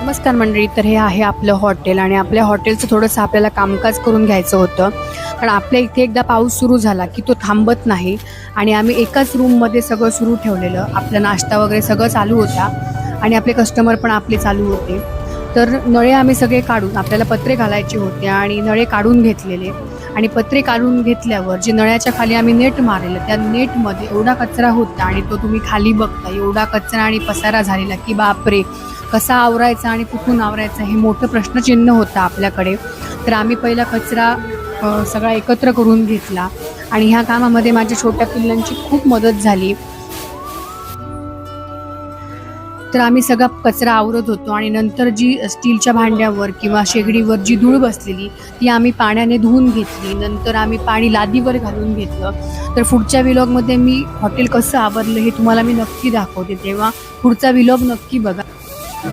नमस्कार मंडळी. तर हे आहे आपलं हॉटेल आणि आपल्या हॉटेलचं थोडंसं आपल्याला कामकाज करून घ्यायचं होतं. कारण आपल्या इथे एकदा पाऊस सुरू झाला की तो थांबत नाही आणि आम्ही एकाच रूममध्ये सगळं सुरू ठेवलेलं. आपला नाश्ता वगैरे सगळं चालू होता आणि आपले कस्टमर पण आपले चालू होते. तर नळे आम्ही सगळे काढून, आपल्याला पत्रे घालायचे होते आणि नळे काढून घेतलेले आणि पत्रे काढून घेतल्यावर जे नळ्याच्या खाली आम्ही नेट मारलेलं, त्या नेटमध्ये एवढा कचरा होता आणि तो तुम्ही खाली बघता, एवढा कचरा आणि पसारा झालेला की बापरे, कसा आवरायचा आणि कुठून आवरायचा हे मोठं प्रश्नचिन्ह होतं आपल्याकडे. तर आम्ही पहिला कचरा सगळा एकत्र करून घेतला आणि ह्या कामामध्ये माझ्या छोट्या पिल्लांची खूप मदत झाली. तर आम्ही सगळा कचरा आवरत होतो आणि नंतर जी स्टीलच्या भांड्यावर किंवा शेगडीवर जी धूळ बसलेली ती आम्ही पाण्याने धुवून घेतली. नंतर आम्ही पाणी लादीवर घालून घेतलं. तर पुढच्या व्लॉगमध्ये मी हॉटेल कसं आवरलं हे तुम्हाला मी नक्की दाखवते, तेव्हा पुढचा व्लॉग नक्की बघा.